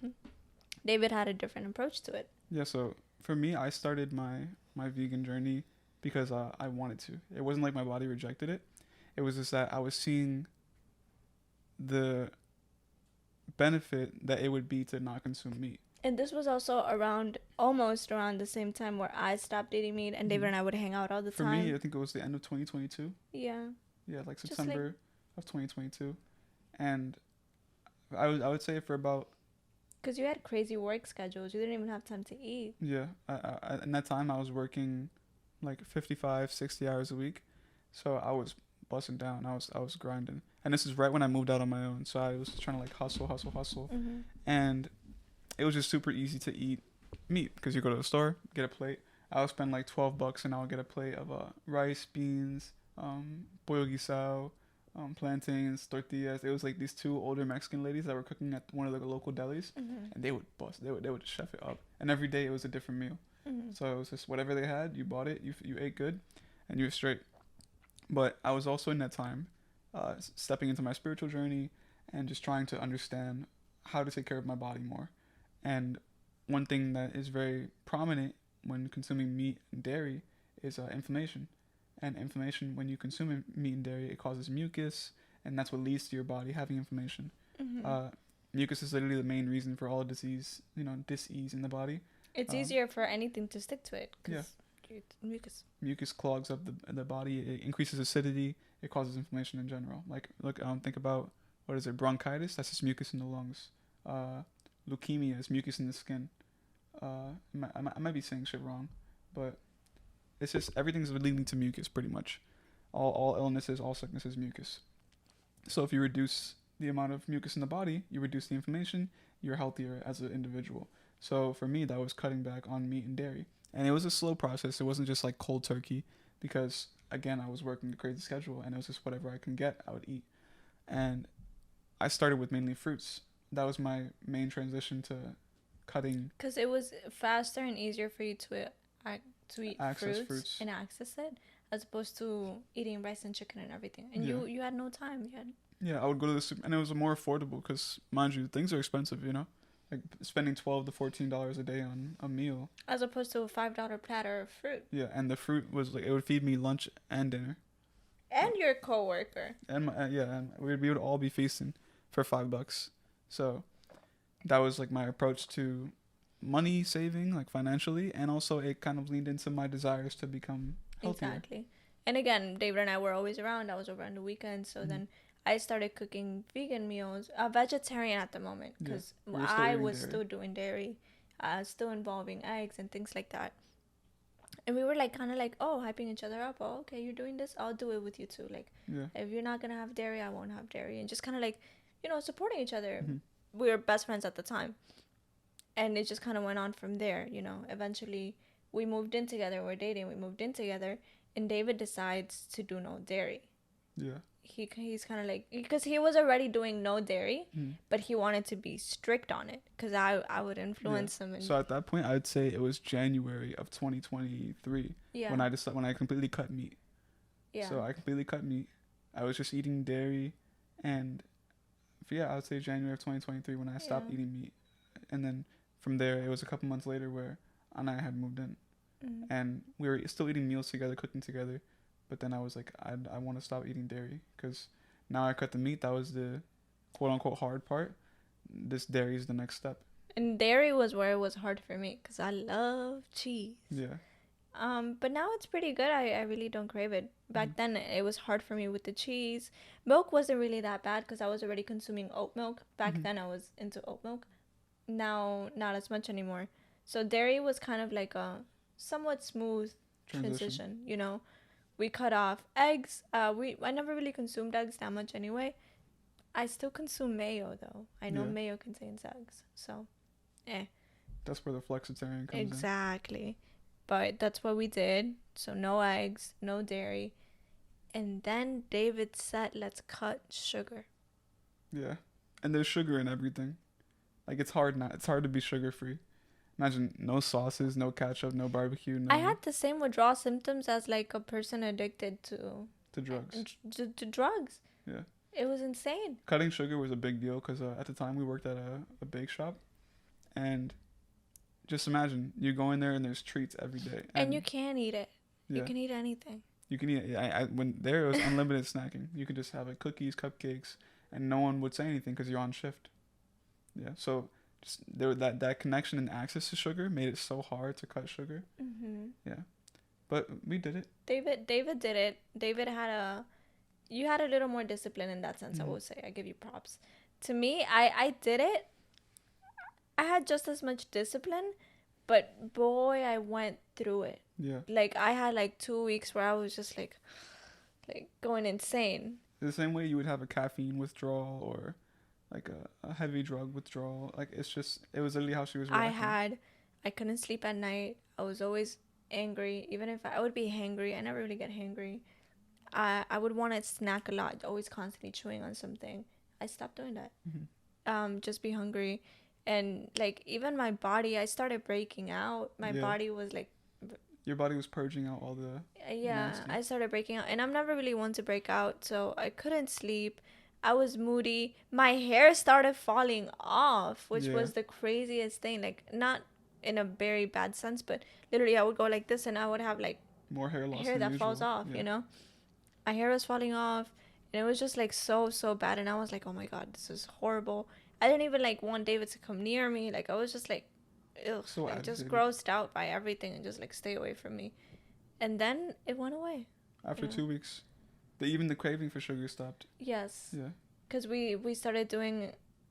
David had a different approach to it. Yeah, so for me, I started my vegan journey because I wanted to. It wasn't like my body rejected it. It was just that I was seeing the benefit that it would be to not consume meat. And this was also almost around the same time where I stopped eating meat, and David and I would hang out all the time. For me, I think it was the end of 2022. Yeah. Yeah, like September of 2022. And I would say for about... Because you had crazy work schedules. You didn't even have time to eat. Yeah. In that time, I was working like 55, 60 hours a week. So I was busting down. I was grinding. And this is right when I moved out on my own. So I was trying to like hustle. Mm-hmm. And it was just super easy to eat meat because you go to the store, get a plate. I would spend like $12 and I would get a plate of rice, beans, pollo guisado, plantains, tortillas. It was like these two older Mexican ladies that were cooking at one of the local delis, and they would bust. They would chef it up, and every day it was a different meal. So it was just whatever they had, you bought it, you ate good, and you were straight. But I was also in that time, stepping into my spiritual journey and just trying to understand how to take care of my body more. And one thing that is very prominent when consuming meat and dairy is inflammation. And inflammation, when you consume meat and dairy, it causes mucus, and that's what leads to your body having inflammation. Mucus is literally the main reason for all disease, dis-ease in the body. It's easier for anything to stick to it. Yeah. Mucus. Mucus clogs up the body. It increases acidity. It causes inflammation in general. Like, look, think about, what is it, bronchitis? That's just mucus in the lungs. Leukemia is mucus in the skin. I might be saying shit wrong, but it's just everything's leading to mucus pretty much. All illnesses, all sicknesses, mucus. So if you reduce the amount of mucus in the body, you reduce the inflammation, you're healthier as an individual. So for me, that was cutting back on meat and dairy. And it was a slow process. It wasn't just like cold turkey because, again, I was working a crazy schedule and it was just whatever I can get, I would eat. And I started with mainly fruits. That was my main transition to cutting. Because it was faster and easier for you to eat fruits and access it, as opposed to eating rice and chicken and everything. And you had no time. Yeah, I would go to the super, and it was more affordable because, mind you, things are expensive, like spending $12 to $14 a day on a meal. As opposed to a $5 platter of fruit. Yeah, and the fruit was like, it would feed me lunch and dinner. And your coworker. And and we would all be feasting for $5. So that was like my approach to money saving, like financially, and also it kind of leaned into my desires to become healthier. Exactly. And again, David and I were always around. I was over on the weekends, so then I started cooking vegan meals, vegetarian at the moment, because I was still doing dairy, still involving eggs and things like that. And we were like kind of like, hyping each other up. Oh, okay, you're doing this, I'll do it with you too. Like, if you're not gonna have dairy, I won't have dairy, and just kind of like, supporting each other. We were best friends at the time, and it just kind of went on from there. Eventually we moved in together. We're dating. We moved in together, and David decides to do no dairy. Yeah. He's kind of like, because he was already doing no dairy, but he wanted to be strict on it because I would influence him. So at that point, I'd say it was January of 2023 when I completely cut meat. Yeah. So I completely cut meat. I was just eating dairy, and I would say January of 2023 when I stopped eating meat, and then from there it was a couple months later where Anna and I had moved in, and we were still eating meals together, cooking together. But then I was like, I want to stop eating dairy because now I cut the meat. That was the quote-unquote hard part. This dairy is the next step. And dairy was where it was hard for me because I love cheese. Yeah. But now it's pretty good. I really don't crave it. Back then, it was hard for me with the cheese. Milk wasn't really that bad because I was already consuming oat milk. Back then, I was into oat milk. Now, not as much anymore. So dairy was kind of like a somewhat smooth transition. You know, we cut off eggs. I never really consumed eggs that much anyway. I still consume mayo though. I know mayo contains eggs, so That's where the flexitarian comes in. Exactly. But that's what we did. So no eggs, no dairy. And then David said, let's cut sugar. Yeah. And there's sugar in everything. Like, it's hard to be sugar-free. Imagine no sauces, no ketchup, no barbecue, no... I had the same withdrawal symptoms as, like, a person addicted to... drugs. To drugs. Yeah. It was insane. Cutting sugar was a big deal because at the time we worked at a bake shop. And just imagine, you go in there and there's treats every day. And you can eat it. Yeah. You can eat anything. You can eat it. When there was unlimited snacking. You could just have like cookies, cupcakes, and no one would say anything because you're on shift. Yeah, so just that connection and access to sugar made it so hard to cut sugar. Mm-hmm. Yeah, but we did it. David did it. David you had a little more discipline in that sense. I would say I give you props. To me, I did it. I had just as much discipline, but boy, I went through it. Yeah. Like I had like 2 weeks where I was just like going insane. The same way you would have a caffeine withdrawal or like a heavy drug withdrawal. Like it was literally how she was reacting. I couldn't sleep at night. I was always angry. Even if I would be hangry, I never really get hangry. I would want to snack a lot, always constantly chewing on something. I stopped doing that. Mm-hmm. Just be hungry. And like even my body, I started breaking out. My body was like... Your body was purging out all the... nasty. I started breaking out. And I'm never really one to break out, so I couldn't sleep. I was moody. My hair started falling off, which was the craziest thing. Like, not in a very bad sense, but literally I would go like this and I would have like... more hair loss hair that falls off, you know? My hair was falling off. And it was just like so bad. And I was like, oh my God, this is horrible. I didn't even like want David to come near me. Like, I was just like... Ugh, so like just grossed out by everything and just like stay away from me. And then it went away after 2 weeks. Even the craving for sugar stopped. Yes. Yeah. Because we started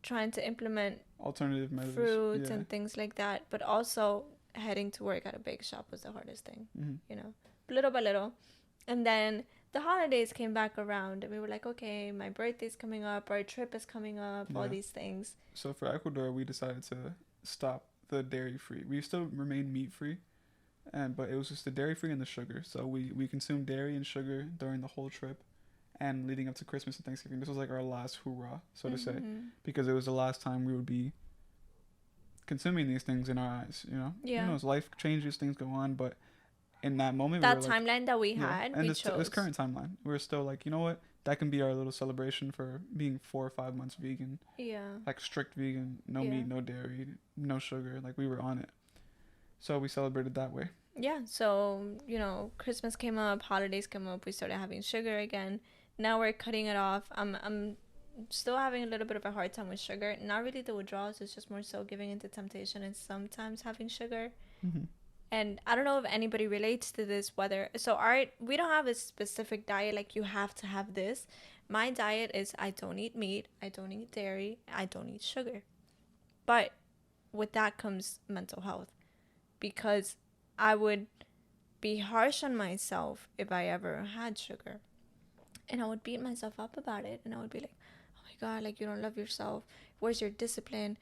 trying to implement alternative measures, fruits and things like that, but also heading to work at a bake shop was the hardest thing. You know, little by little. And then the holidays came back around and we were like, okay, my birthday's coming up, our trip is coming up, all these things. So for Ecuador, we decided to stop the dairy free. We still remained meat free, but it was just the dairy free and the sugar. So we consumed dairy and sugar during the whole trip, and leading up to Christmas and Thanksgiving. This was like our last hoorah, so to say, because it was the last time we would be consuming these things in our eyes. You know, yeah. Who knows? Life changes, things go on, but in that moment, that timeline that we had, and we chose. This current timeline, we're still like, you know what? That can be our little celebration for being 4 or 5 months vegan. Yeah. Like strict vegan, no meat, no dairy, no sugar. Like we were on it. So we celebrated that way. Yeah. So, you know, Christmas came up, holidays came up, we started having sugar again. Now we're cutting it off. I'm still having a little bit of a hard time with sugar. Not really the withdrawals, it's just more so giving into temptation and sometimes having sugar. And I don't know if anybody relates to this, we don't have a specific diet, like you have to have this. My diet is I don't eat meat, I don't eat dairy, I don't eat sugar. But with that comes mental health, because I would be harsh on myself if I ever had sugar. And I would beat myself up about it. And I would be like, oh my God, like you don't love yourself. Where's your discipline?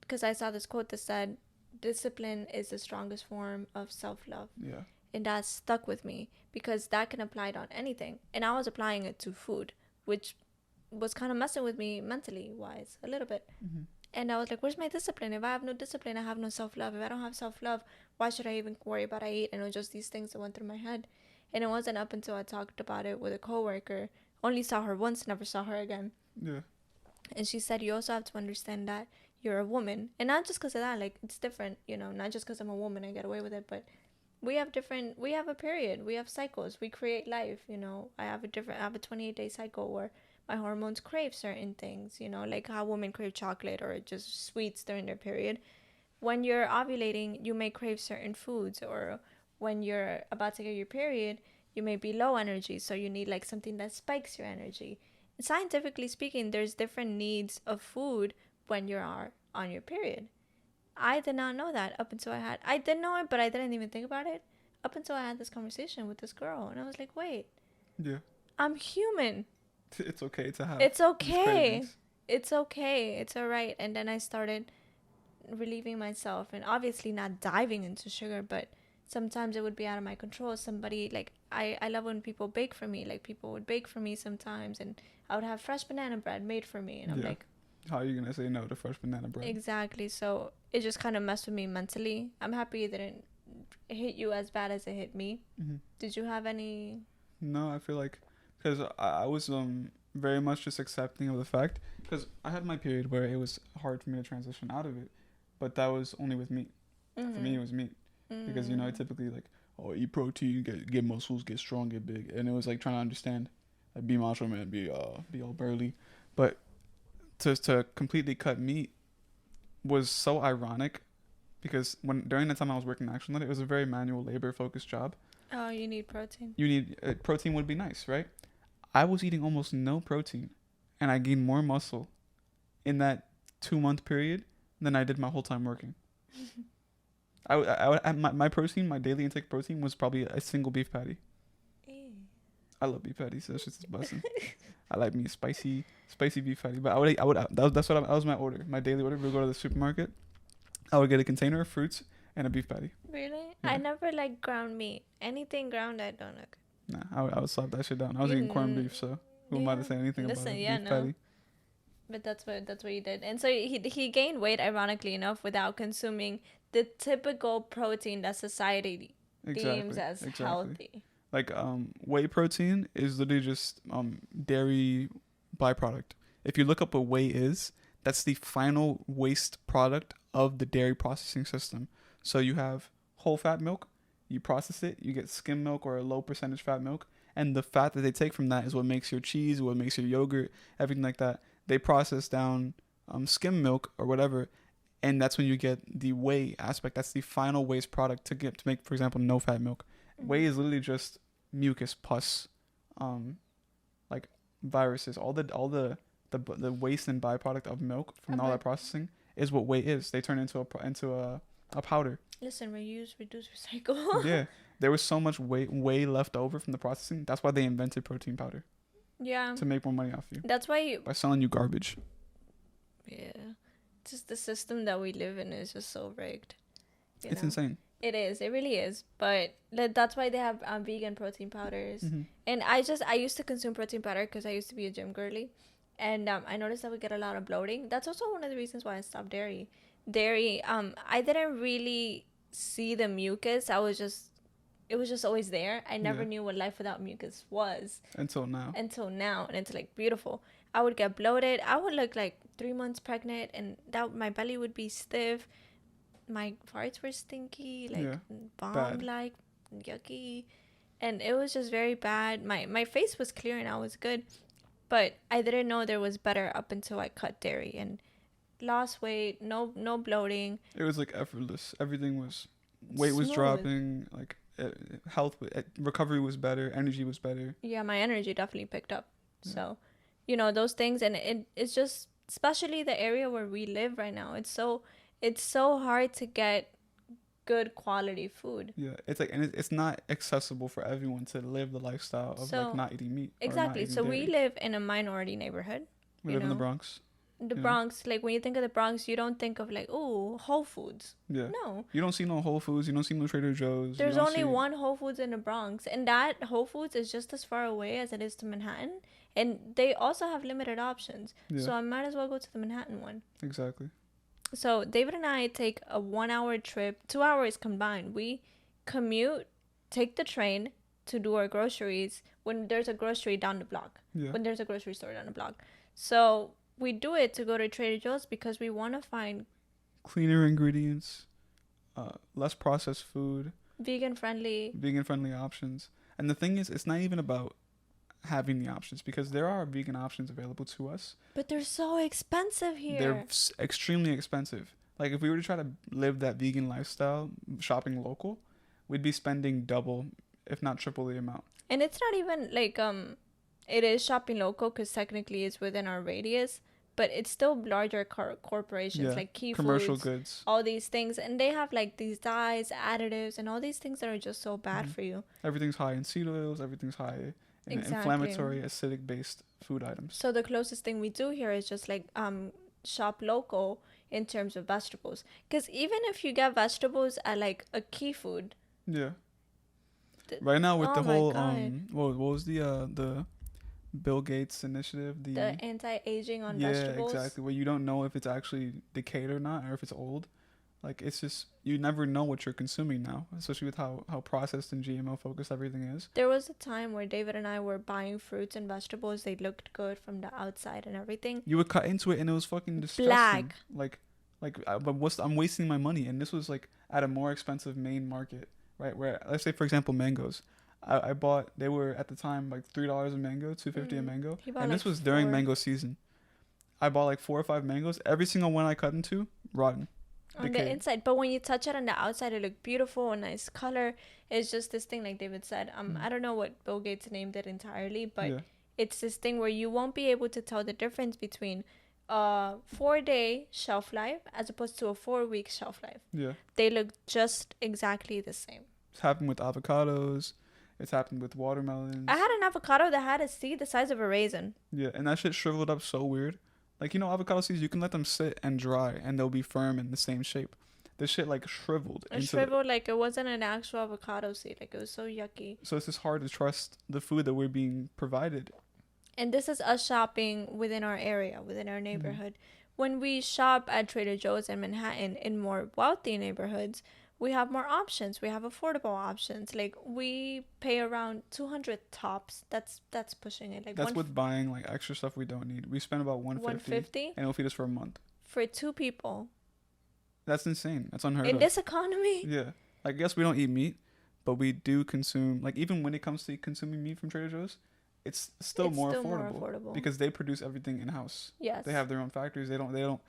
Because I saw this quote that said, discipline is the strongest form of self-love. Yeah. And that stuck with me because that can apply on anything. And I was applying it to food, which was kind of messing with me mentally wise a little bit. And I was like, where's my discipline? If I have no discipline, I have no self-love. If I don't have self-love, why should I even worry about I eat? And it was just these things that went through my head. And it wasn't up until I talked about it with a coworker. Only saw her once, never saw her again. Yeah. And she said, you also have to understand that you're a woman. And not just because of that, like, it's different, you know, not just because I'm a woman, I get away with it, but we have a period, we have cycles, we create life, you know. I have a 28-day cycle where my hormones crave certain things, you know, like how women crave chocolate or just sweets during their period. When you're ovulating, you may crave certain foods, or when you're about to get your period, you may be low energy, so you need like something that spikes your energy. Scientifically speaking, there's different needs of food when you are on your period. I did not know that up until I didn't know it, but I didn't even think about it. up until I had this conversation with this girl, and I was like, wait, Yeah. I'm human. It's okay to have. It's okay. It's okay. It's all right. And then I started relieving myself, and obviously not diving into sugar, but sometimes it would be out of my control. Somebody, like, I love when people bake for me. Like, people would bake for me sometimes, and I would have fresh banana bread made for me, and I'm like, how are you gonna say no to fresh banana bread? Exactly. So it just kind of messed with me mentally. I'm happy it didn't hit you as bad as it hit me. Mm-hmm. Did you have any? No, I feel like because I was very much just accepting of the fact, because I had my period where it was hard for me to transition out of it, but that was only with meat. Mm-hmm. For me, it was meat because I typically like, oh, eat protein, get muscles, get strong, get big, and it was like trying to understand, like, be macho man, be all burly, but to completely cut meat was so ironic, because during the time I was working Action Lit, it was a very manual labor focused job. Oh, you need protein. Protein would be nice, right? I was eating almost no protein, and I gained more muscle in that 2-month period than I did my whole time working. My protein, my daily intake protein was probably a single beef patty. I love beef patties. So that's just busting. I like me spicy beef patty. But that was my order. My daily order. We'll go to the supermarket. I would get a container of fruits and a beef patty. Really? Yeah. I never like ground meat. Anything ground, I don't like. Nah, I would slap that shit down. I was eating corned beef, so who am I to say anything about a beef patty? But that's what you did. And so he gained weight, ironically enough, without consuming the typical protein that society deems as healthy. Like whey protein is literally just dairy byproduct. If you look up what whey is, that's the final waste product of the dairy processing system. So you have whole fat milk, you process it, you get skim milk or a low percentage fat milk, and the fat that they take from that is what makes your cheese, what makes your yogurt, everything like that. They process down skim milk or whatever, and that's when you get the whey aspect. That's the final waste product to make, for example, no fat milk. Whey is literally just mucus, pus, like viruses, all the waste and byproduct of milk from all that processing is what whey is. They turn into a powder. Listen, reuse, reduce, recycle. Yeah, there was so much whey left over from the processing. That's why they invented protein powder. Yeah. To make more money off you. That's why by selling you garbage. Yeah, just the system that we live in is just so rigged. It's insane. It is. It really is. But that's why they have vegan protein powders. Mm-hmm. And I used to consume protein powder because I used to be a gym girly. And I noticed I would get a lot of bloating. That's also one of the reasons why I stopped dairy. I didn't really see the mucus. It was just always there. I never knew what life without mucus was. Until now. And it's like beautiful. I would get bloated. I would look like 3 months pregnant, and my belly would be stiff. My farts were stinky, like bomb-like, yucky, and it was just very bad. My face was clear and I was good, but I didn't know there was better up until I cut dairy and lost weight. No bloating. It was like effortless. Everything was weight was dropping. Like health, recovery was better. Energy was better. Yeah, my energy definitely picked up. Yeah. So, those things, and it's just, especially the area where we live right now. It's so hard to get good quality food. Yeah, it's like, and it's not accessible for everyone to live the lifestyle of like not eating meat. Exactly. So dairy. We live in a minority neighborhood. We live in the Bronx. The Bronx, like when you think of the Bronx, you don't think of like, oh, Whole Foods. Yeah. No. You don't see no Whole Foods. You don't see no Trader Joe's. There's only one Whole Foods in the Bronx, and that Whole Foods is just as far away as it is to Manhattan, and they also have limited options. Yeah. So I might as well go to the Manhattan one. Exactly. So David and I take a 1-hour trip, 2 hours combined. We commute, take the train to do our groceries when there's a grocery down the block. Yeah. When there's a grocery store down the block. So we do it to go to Trader Joe's because we want to find cleaner ingredients, less processed food, vegan friendly options. And the thing is, it's not even about having the options, because there are vegan options available to us, but they're so expensive here. They're extremely expensive. Like if we were to try to live that vegan lifestyle shopping local, we'd be spending double if not triple the amount. And it's not even like it is shopping local because technically it's within our radius, but it's still larger corporations like Key commercial Foods, goods, all these things, and they have like these dyes, additives, and all these things that are just so bad for you. Everything's high in seed oils. Everything's high in inflammatory, acidic based food items. So the closest thing we do here is just like shop local in terms of vegetables, because even if you get vegetables at like a Key Food, right now with the whole what was the Bill Gates initiative, the anti-aging on vegetables. Yeah, exactly, where you don't know if it's actually decayed or not, or if it's old. Like, it's just, you never know what you're consuming now, especially with how processed and GMO focused everything is. There was a time where David and I were buying fruits and vegetables. They looked good from the outside and everything. You would cut into it and it was fucking disgusting. Black. But I'm wasting my money. And this was like at a more expensive main market, right? Where, let's say, for example, mangoes. I bought, they were at the time like $3 a mango, $2.50 a mango. And this was during mango season. I bought like 4 or 5 mangoes. Every single one I cut into, rotten. On the inside, but when you touch it on the outside, it looked beautiful, a nice color. It's just this thing, like David said. I don't know what Bill Gates named it entirely, but it's this thing where you won't be able to tell the difference between a 4-day shelf life as opposed to a 4-week shelf life. Yeah, they look just exactly the same. It's happened with avocados. It's happened with watermelons. I had an avocado that had a seed the size of a raisin. Yeah, and that shit shriveled up so weird. Like, avocado seeds, you can let them sit and dry, and they'll be firm in the same shape. This shit, like, shriveled. It shriveled like it wasn't an actual avocado seed. Like, it was so yucky. So it's just hard to trust the food that we're being provided. And this is us shopping within our area, within our neighborhood. When we shop at Trader Joe's in Manhattan, in more wealthy neighborhoods, we have more options. We have affordable options. Like, we pay around $200 tops. That's pushing it. Like, that's with buying like extra stuff we don't need. We spend about $150, and it'll feed us for a month. For 2 people. That's insane. That's unheard of. In this economy? Yeah. I guess we don't eat meat, but we do consume, like, even when it comes to consuming meat from Trader Joe's, it's still more affordable because they produce everything in-house. Yes. They have their own factories. They don't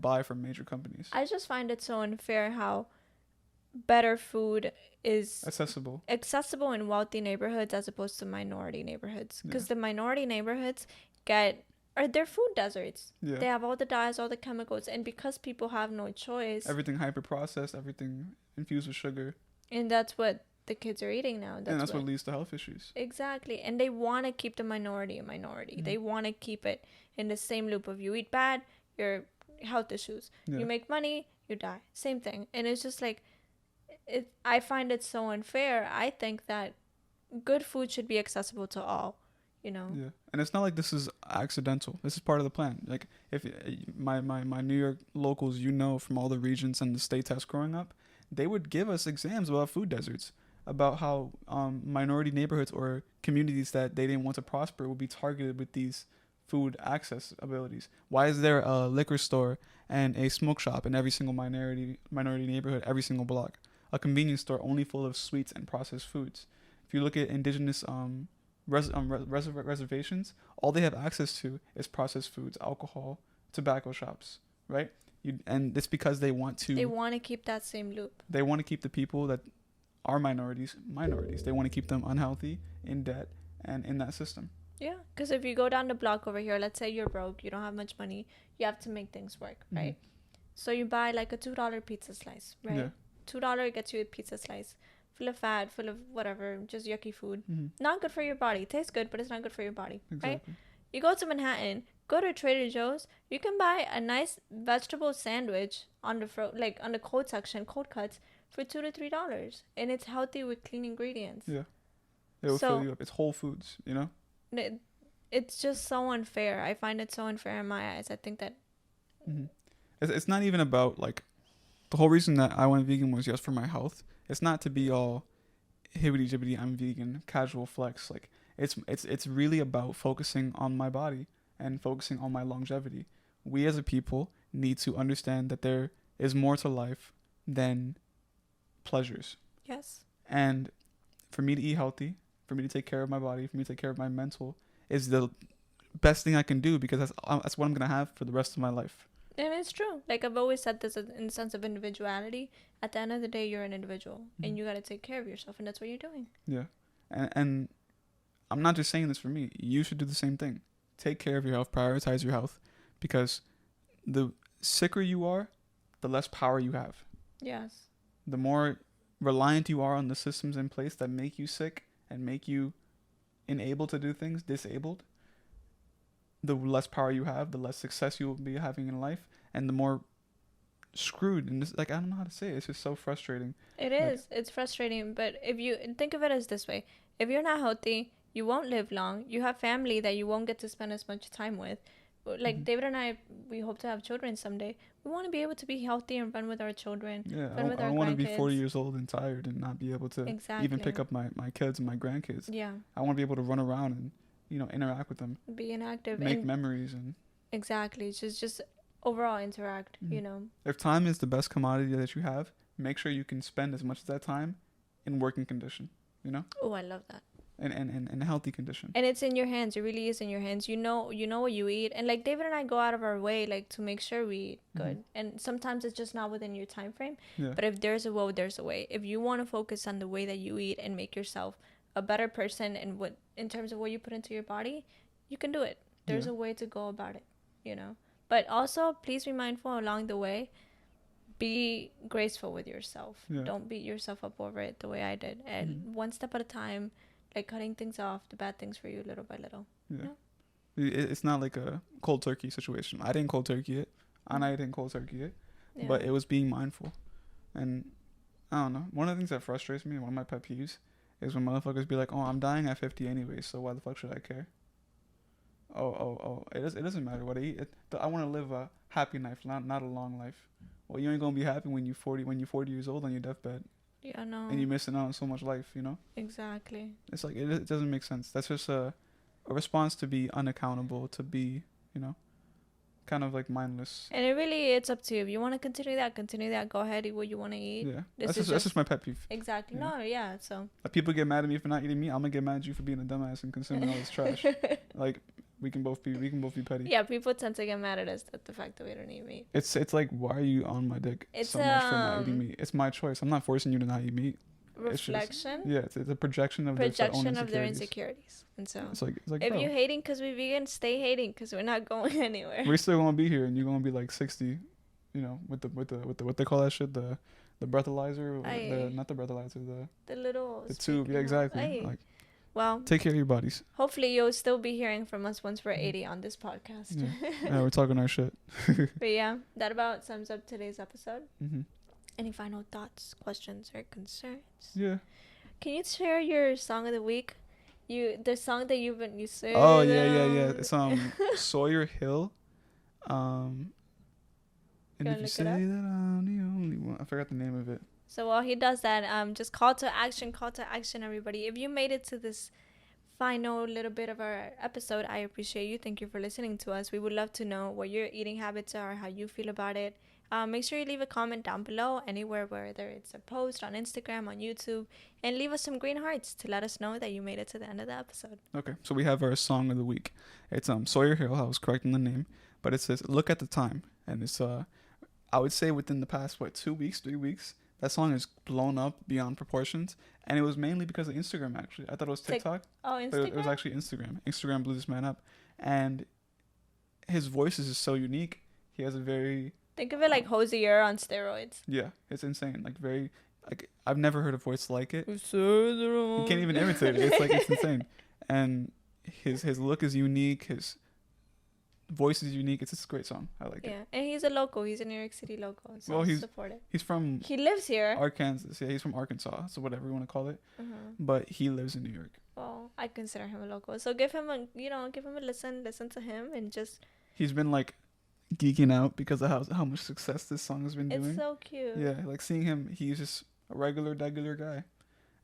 buy from major companies. I just find it so unfair how better food is accessible in wealthy neighborhoods as opposed to minority neighborhoods, because the minority neighborhoods they're food deserts. They have all the dyes, all the chemicals, and because people have no choice, everything hyper processed, everything infused with sugar, and that's what the kids are eating now. That's what leads to health issues. Exactly. And they want to keep the minority a minority. They want to keep it in the same loop of you eat bad, your health issues, you make money, you die, same thing. And it's just like, I find it so unfair. I think that good food should be accessible to all, Yeah. And it's not like this is accidental. This is part of the plan. Like, if my New York locals, from all the regions and the state tests growing up, they would give us exams about food deserts, about how minority neighborhoods or communities that they didn't want to prosper would be targeted with these food access abilities. Why is there a liquor store and a smoke shop in every single minority neighborhood, every single block? A convenience store only full of sweets and processed foods. If you look at indigenous reservations, all they have access to is processed foods, alcohol, tobacco shops, right? And it's because they want to keep that same loop. They want to keep the people that are minorities. They want to keep them unhealthy, in debt, and in that system. Yeah, because if you go down the block over here, let's say you're broke, you don't have much money, you have to make things work, right? So you buy like a $2 pizza slice, right? Yeah. $2 gets you a pizza slice full of fat, full of whatever, just yucky food. Not good for your body. Tastes good, but it's not good for your body, right? You go to Manhattan, go to Trader Joe's, you can buy a nice vegetable sandwich on the on the cold section, cold cuts, for $2 to $3, and it's healthy with clean ingredients. Yeah, it will fill you up. It's whole foods, It's just so unfair. I find it so unfair in my eyes. I think that it's not even about like. The whole reason that I went vegan was just for my health. It's not to be all hibbity jibbity, I'm vegan, casual flex. Like, it's really about focusing on my body and focusing on my longevity. We as a people need to understand that there is more to life than pleasures. Yes. And for me to eat healthy, for me to take care of my body, for me to take care of my mental, is the best thing I can do, because that's what I'm going to have for the rest of my life. And it's true. Like, I've always said this in the sense of individuality. At the end of the day, you're an individual, and you got to take care of yourself, and that's what you're doing. Yeah. And I'm not just saying this for me. You should do the same thing. Take care of your health. Prioritize your health. because the sicker you are, the less power you have. Yes. The more reliant you are on the systems in place that make you sick and make you unable to do things, disabled, the less power you have, the less success you will be having in life, and the more screwed. And I don't know how to say it. It's just so frustrating. It is. It's frustrating. But if you think of it as this way, if you're not healthy, you won't live long. You have family that you won't get to spend as much time with. Like David and I, we hope to have children someday. We want to be able to be healthy and run with our children. Yeah, I don't want to be 40 years old and tired and not be able to even pick up my kids and my grandkids. Yeah. I want to be able to run around and, interact with them. Be inactive. Make memories and... Exactly. Just overall interact, If time is the best commodity that you have, make sure you can spend as much of that time in working condition, Oh, I love that. And a healthy condition. And it's in your hands. It really is in your hands. You know what you eat. And like David and I go out of our way like to make sure we eat good. And sometimes it's just not within your time frame. Yeah. But if there's a will, there's a way. If you want to focus on the way that you eat and make yourself a better person and in terms of what you put into your body, you can do it. There's a way to go about it, But also, please be mindful along the way. Be graceful with yourself. Yeah. Don't beat yourself up over it the way I did. And one step at a time, like cutting things off, the bad things for you little by little. Yeah. It's not like a cold turkey situation. I didn't cold turkey it. Anna didn't cold turkey it. Yeah. But it was being mindful. And I don't know. One of the things that frustrates me, one of my pet peeves, is when motherfuckers be like, oh, I'm dying at 50 anyway, so why the fuck should I care? Oh. It doesn't matter what I eat. I want to live a happy life, not a long life. Well, you ain't going to be happy when you're 40 years old on your deathbed. Yeah, no. And you're missing out on so much life, Exactly. It's like, it doesn't make sense. That's just a response to be unaccountable, to be, kind of like mindless. And it's up to you. If you want to continue that, go ahead, eat what you want to eat. Yeah. That's just my pet peeve. Exactly. Yeah. No, yeah, so. Like, people get mad at me for not eating meat. I'm going to get mad at you for being a dumbass and consuming all this trash. Like, we can both be petty. Yeah, people tend to get mad at us at the fact that we don't eat meat. It's like, why are you on my dick so much for not eating meat? It's my choice. I'm not forcing you to not eat meat. Reflection. It's a projection of their insecurities. And so it's like if you're hating because we're vegan, stay hating because we're not going anywhere. We're still gonna be here, and you're gonna be like 60, with the what they call that shit, the breathalyzer, not the breathalyzer, the tube. Yeah, exactly. Like, well, take care of your bodies. Hopefully, you'll still be hearing from us once we're 80 on this podcast. Yeah, we're talking our shit. But yeah, that about sums up today's episode. Any final thoughts, questions, or concerns? Yeah. Can you share your song of the week? The song that you said. Oh yeah. It's Sawyer Hill. And if you say that I'm the only one, I forgot the name of it. So while he does that, just call to action, everybody. If you made it to this final little bit of our episode, I appreciate you. Thank you for listening to us. We would love to know what your eating habits are, how you feel about it. Make sure you leave a comment down below, anywhere, whether it's a post on Instagram, on YouTube, and leave us some green hearts to let us know that you made it to the end of the episode. Okay, so we have our song of the week. It's Sawyer Hill. I was correct in the name, but it says "Look at the Time," and it's I would say within the past 3 weeks, that song has blown up beyond proportions, and it was mainly because of Instagram. Actually, I thought it was TikTok. Instagram. But it was actually Instagram. Instagram blew this man up, and his voice is just so unique. He has a very... Think of it like Hosier on steroids. Yeah, it's insane. I've never heard a voice like it. You can't even imitate it. It's insane. And his look is unique. His voice is unique. It's just a great song. I like it. Yeah, and he's a local. He's a New York City local. So support it. He lives here. Arkansas. Yeah, he's from Arkansas. So whatever you want to call it. But he lives in New York. Well, I consider him a local. So give him a listen. Listen to him and just. He's been geeking out because of how much success this song has been doing. It's so cute. Yeah, seeing him, he's just a regular guy,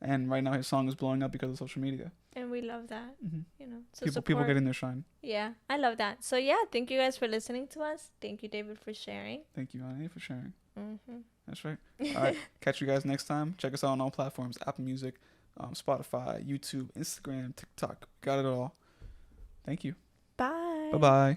and right now his song is blowing up because of social media. And we love that. So people getting their shine. Yeah, I love that. So yeah, thank you guys for listening to us. Thank you, David, for sharing. Thank you, Annie, for sharing. That's right. All right, catch you guys next time. Check us out on all platforms: Apple Music, Spotify, YouTube, Instagram, TikTok. Got it all. Thank you. Bye. Bye-bye.